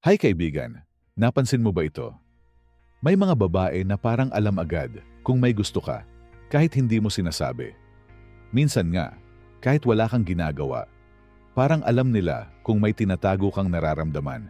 Hi kaibigan, napansin mo ba ito? May mga babae na parang alam agad kung may gusto ka, kahit hindi mo sinasabi. Minsan nga, kahit wala kang ginagawa, parang alam nila kung may tinatago kang nararamdaman.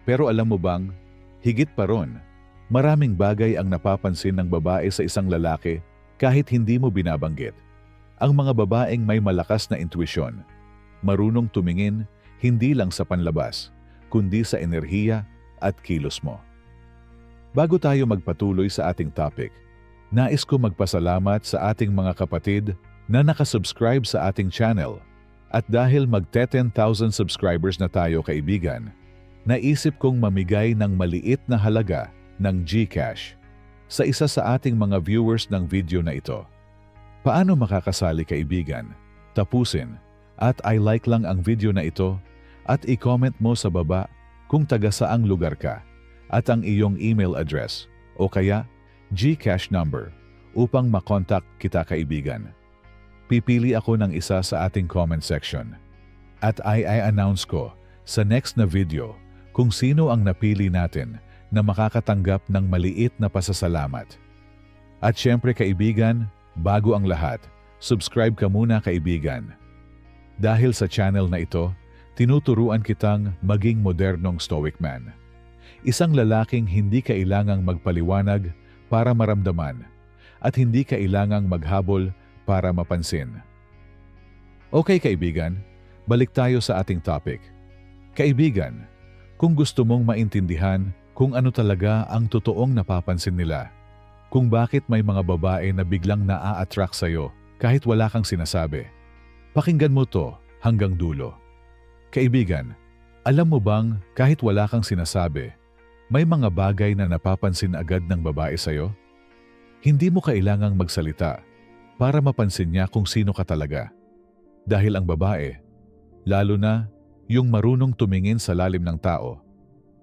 Pero alam mo bang, higit pa ron, maraming bagay ang napapansin ng babae sa isang lalaki kahit hindi mo binabanggit. Ang mga babaeng may malakas na intuisyon, marunong tumingin hindi lang sa panlabas, kundi sa enerhiya at kilos mo. Bago tayo magpatuloy sa ating topic, nais ko magpasalamat sa ating mga kapatid na nakasubscribe sa ating channel. At dahil magte-10,000 subscribers na tayo kaibigan, naisip kong mamigay ng maliit na halaga ng GCash sa isa sa ating mga viewers ng video na ito. Paano makakasali kaibigan? Tapusin at i-like lang ang video na ito at i-comment mo sa baba kung taga saang lugar ka at ang iyong email address o kaya GCash number upang makontak kita kaibigan. Pipili ako ng isa sa ating comment section at i-announce ko sa next na video kung sino ang napili natin na makakatanggap ng maliit na pasasalamat. At syempre kaibigan, bago ang lahat, subscribe ka muna kaibigan. Dahil sa channel na ito, tinuturuan kitang maging modernong stoic man. Isang lalaking hindi kailangang magpaliwanag para maramdaman at hindi kailangang maghabol para mapansin. Okay kaibigan, balik tayo sa ating topic. Kaibigan, kung gusto mong maintindihan kung ano talaga ang totoong napapansin nila, kung bakit may mga babae na biglang naa-attract sa'yo kahit wala kang sinasabi, pakinggan mo to hanggang dulo. Kaibigan, alam mo bang kahit wala kang sinasabi, may mga bagay na napapansin agad ng babae sa'yo? Hindi mo kailangang magsalita para mapansin niya kung sino ka talaga. Dahil ang babae, lalo na yung marunong tumingin sa lalim ng tao,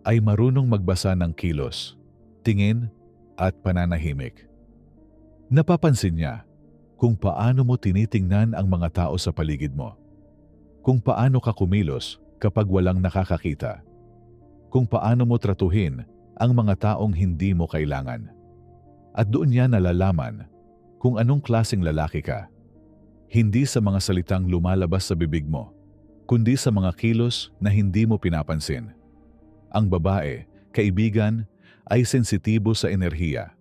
ay marunong magbasa ng kilos, tingin at pananahimik. Napapansin niya kung paano mo tinitingnan ang mga tao sa paligid mo. Kung paano ka kumilos kapag walang nakakakita. Kung paano mo tratuhin ang mga taong hindi mo kailangan. At doon niya nalalaman kung anong klaseng lalaki ka. Hindi sa mga salitang lumalabas sa bibig mo, kundi sa mga kilos na hindi mo pinapansin. Ang babae, kaibigan, ay sensitibo sa enerhiya.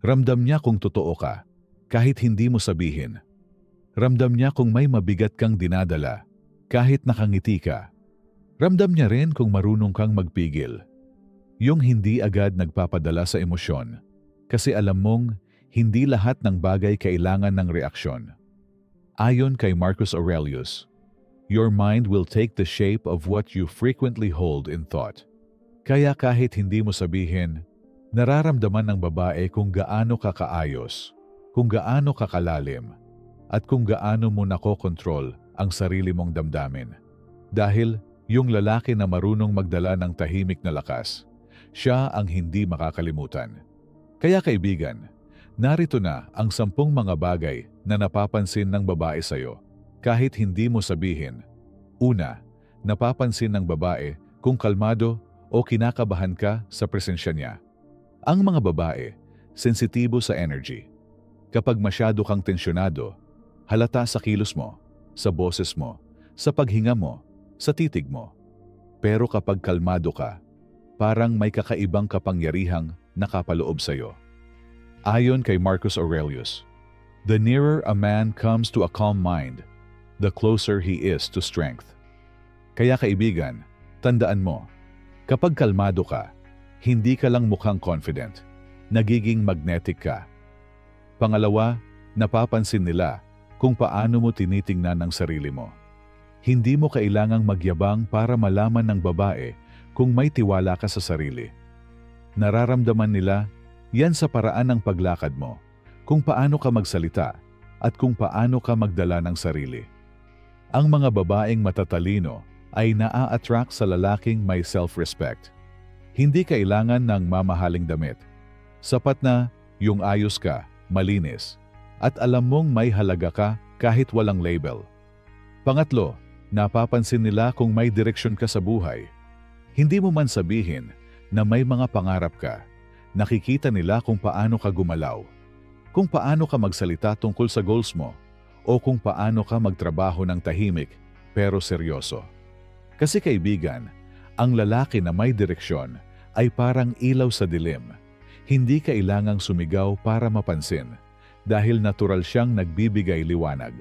Ramdam niya kung totoo ka, kahit hindi mo sabihin. Ramdam niya kung may mabigat kang dinadala, kahit nakangiti ka. Ramdam niya rin kung marunong kang magpigil. Yung hindi agad nagpapadala sa emosyon, kasi alam mong hindi lahat ng bagay kailangan ng reaksyon. Ayon kay Marcus Aurelius, your mind will take the shape of what you frequently hold in thought. Kaya kahit hindi mo sabihin, nararamdaman ng babae kung gaano ka kaayos, kung gaano ka kalalim, at kung gaano mo nakokontrol ang sarili mong damdamin. Dahil yung lalaki na marunong magdala ng tahimik na lakas, siya ang hindi makakalimutan. Kaya kaibigan, narito na ang 10 mga bagay na napapansin ng babae sa'yo kahit hindi mo sabihin. Una, napapansin ng babae kung kalmado o kinakabahan ka sa presensya niya. Ang mga babae, sensitibo sa energy. Kapag masyado kang tensyonado, halata sa kilos mo, sa boses mo, sa paghinga mo, sa titig mo. Pero kapag kalmado ka, parang may kakaibang kapangyarihang nakapaloob sa'yo. Ayon kay Marcus Aurelius, the nearer a man comes to a calm mind, the closer he is to strength. Kaya kaibigan, tandaan mo, kapag kalmado ka, hindi ka lang mukhang confident, nagiging magnetic ka. Pangalawa, napapansin nila kung paano mo tinitingnan ang sarili mo. Hindi mo kailangang magyabang para malaman ng babae kung may tiwala ka sa sarili. Nararamdaman nila yan sa paraan ng paglakad mo, kung paano ka magsalita at kung paano ka magdala ng sarili. Ang mga babaeng matatalino ay naa-attract sa lalaking may self-respect. Hindi kailangan ng mamahaling damit. Sapat na yung ayos ka, malinis, at alam mong may halaga ka kahit walang label. Pangatlo, napapansin nila kung may direksyon ka sa buhay. Hindi mo man sabihin na may mga pangarap ka, nakikita nila kung paano ka gumalaw, kung paano ka magsalita tungkol sa goals mo, o kung paano ka magtrabaho ng tahimik pero seryoso. Kasi kaibigan, ang lalaki na may direksyon ay parang ilaw sa dilim. Hindi kailangang sumigaw para mapansin dahil natural siyang nagbibigay liwanag.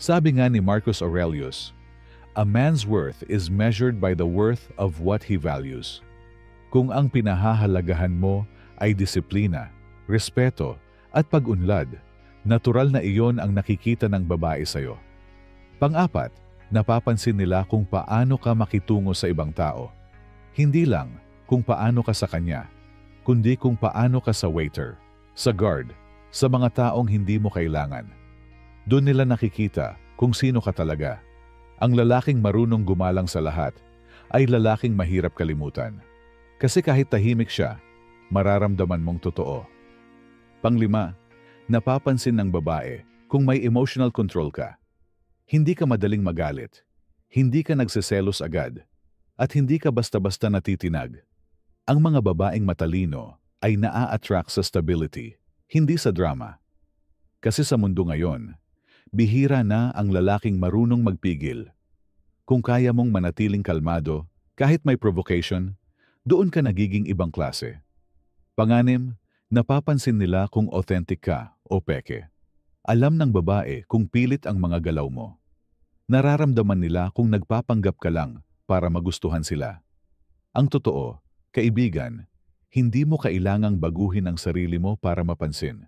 Sabi nga ni Marcus Aurelius, "A man's worth is measured by the worth of what he values." Kung ang pinahahalagahan mo ay disiplina, respeto, at pag-unlad, natural na iyon ang nakikita ng babae sa'yo. Pang-apat, napapansin nila kung paano ka makitungo sa ibang tao. Hindi lang kung paano ka sa kanya, kundi kung paano ka sa waiter, sa guard, sa mga taong hindi mo kailangan. Doon nila nakikita kung sino ka talaga. Ang lalaking marunong gumalang sa lahat ay lalaking mahirap kalimutan. Kasi kahit tahimik siya, mararamdaman mong totoo. Panglima, napapansin ng babae kung may emotional control ka. Hindi ka madaling magalit, hindi ka nagseselos agad, at hindi ka basta-basta natitinag. Ang mga babaeng matalino ay naa-attract sa stability, hindi sa drama. Kasi sa mundo ngayon, bihira na ang lalaking marunong magpigil. Kung kaya mong manatiling kalmado, kahit may provocation, doon ka nagiging ibang klase. Panganim, napapansin nila kung authentic ka o peke. Alam ng babae kung pilit ang mga galaw mo. Nararamdaman nila kung nagpapanggap ka lang para magustuhan sila. Ang totoo, kaibigan, hindi mo kailangang baguhin ang sarili mo para mapansin.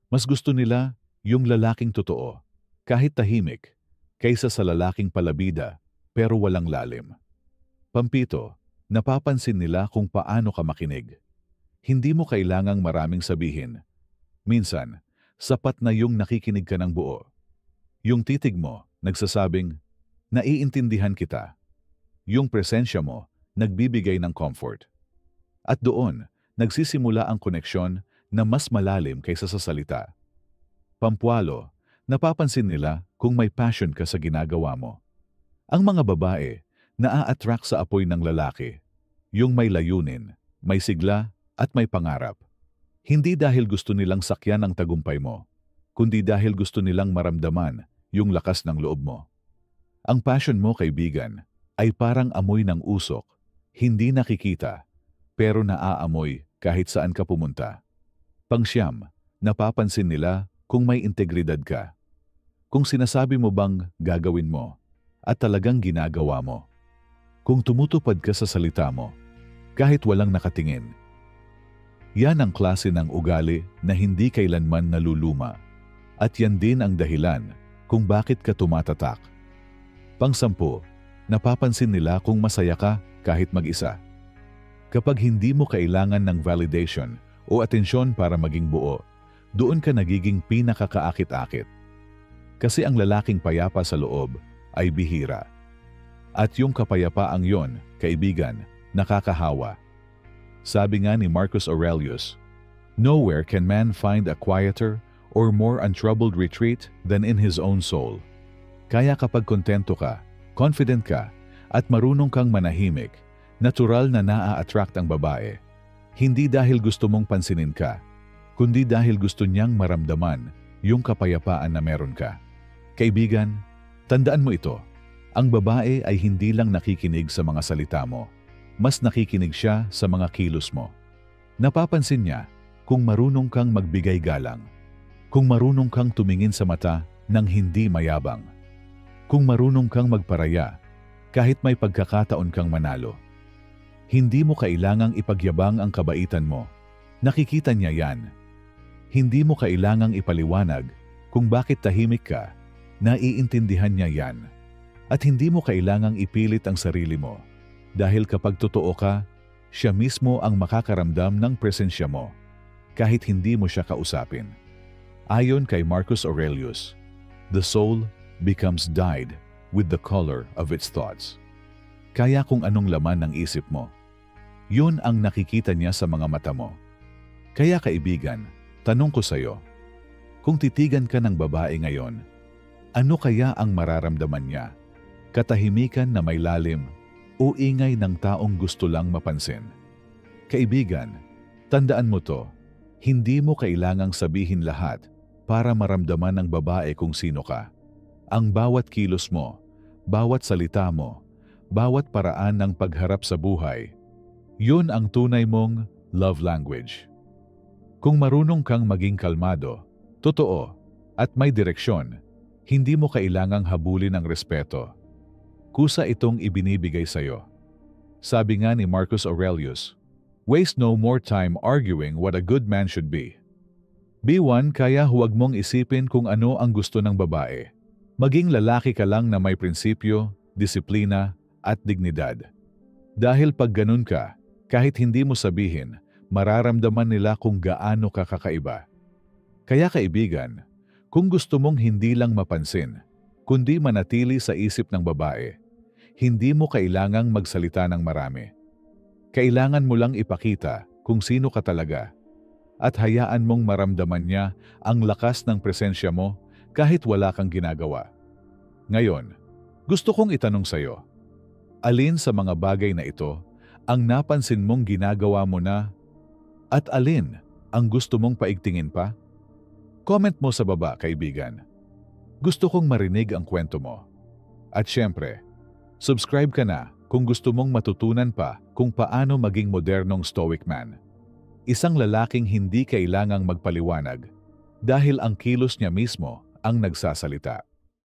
Mas gusto nila yung lalaking totoo, kahit tahimik, kaysa sa lalaking palabida pero walang lalim. Pampito, napapansin nila kung paano ka makinig. Hindi mo kailangang maraming sabihin. Minsan, sapat na yung nakikinig ka ng buo. Yung titig mo, nagsasabing, naiintindihan kita. Yung presensya mo, nagbibigay ng comfort. At doon, nagsisimula ang koneksyon na mas malalim kaysa sa salita. Pampwalo, napapansin nila kung may passion ka sa ginagawa mo. Ang mga babae, naa-attract sa apoy ng lalaki. Yung may layunin, may sigla, at may pangarap. Hindi dahil gusto nilang sakyan ang tagumpay mo, kundi dahil gusto nilang maramdaman yung lakas ng loob mo. Ang passion mo, kaibigan, ay parang amoy ng usok, hindi nakikita, pero naaamoy kahit saan ka pumunta. Pangsyam, napapansin nila kung may integridad ka. Kung sinasabi mo bang gagawin mo, at talagang ginagawa mo. Kung tumutupad ka sa salita mo, kahit walang nakatingin. Yan ang klase ng ugali na hindi kailanman naluluma. At yan din ang dahilan kung bakit ka tumatatak. Pang-10, napapansin nila kung masaya ka kahit mag-isa. Kapag hindi mo kailangan ng validation o atensyon para maging buo, doon ka nagiging pinakakaakit-akit. Kasi ang lalaking payapa sa loob ay bihira. At yung kapayapaang yon, kaibigan, nakakahawa. Sabi nga ni Marcus Aurelius, "Nowhere can man find a quieter or more untroubled retreat than in his own soul." Kaya kapag kontento ka, confident ka, at marunong kang manahimik, natural na naa-attract ang babae. Hindi dahil gusto mong pansinin ka, kundi dahil gusto niyang maramdaman yung kapayapaan na meron ka. Kaibigan, tandaan mo ito, ang babae ay hindi lang nakikinig sa mga salita mo, mas nakikinig siya sa mga kilos mo. Napapansin niya kung marunong kang magbigay galang, kung marunong kang tumingin sa mata ng hindi mayabang, kung marunong kang magparaya kahit may pagkakataon kang manalo. Hindi mo kailangang ipagyabang ang kabaitan mo. Nakikita niya yan. Hindi mo kailangang ipaliwanag kung bakit tahimik ka. Naiintindihan niya yan. At hindi mo kailangang ipilit ang sarili mo. Dahil kapag totoo ka, siya mismo ang makakaramdam ng presensya mo, kahit hindi mo siya kausapin. Ayon kay Marcus Aurelius, the soul becomes dyed with the color of its thoughts. Kaya kung anong laman ng isip mo, yun ang nakikita niya sa mga mata mo. Kaya kaibigan, tanong ko sa'yo, kung titigan ka ng babae ngayon, ano kaya ang mararamdaman niya? Katahimikan na may lalim, o ingay ng taong gusto lang mapansin? Kaibigan, tandaan mo to, hindi mo kailangang sabihin lahat para maramdaman ng babae kung sino ka. Ang bawat kilos mo, bawat salita mo, bawat paraan ng pagharap sa buhay, yun ang tunay mong love language. Kung marunong kang maging kalmado, totoo, at may direksyon, hindi mo kailangang habulin ang respeto. Kusa itong ibinibigay sa'yo. Sabi nga ni Marcus Aurelius, "Waste no more time arguing what a good man should be." Be one, kaya huwag mong isipin kung ano ang gusto ng babae. Maging lalaki ka lang na may prinsipyo, disiplina, at dignidad. Dahil pag ganun ka, kahit hindi mo sabihin, mararamdaman nila kung gaano ka kakaiba. Kaya kaibigan, kung gusto mong hindi lang mapansin, kundi manatili sa isip ng babae, hindi mo kailangang magsalita ng marami. Kailangan mo lang ipakita kung sino ka talaga at hayaan mong maramdaman niya ang lakas ng presensya mo kahit wala kang ginagawa. Ngayon, gusto kong itanong sa'yo, alin sa mga bagay na ito ang napansin mong ginagawa mo na at alin ang gusto mong paigtingin pa? Comment mo sa baba, kaibigan. Gusto kong marinig ang kwento mo. At syempre, subscribe ka na kung gusto mong matutunan pa kung paano maging modernong stoic man. Isang lalaking hindi kailangang magpaliwanag dahil ang kilos niya mismo ang nagsasalita.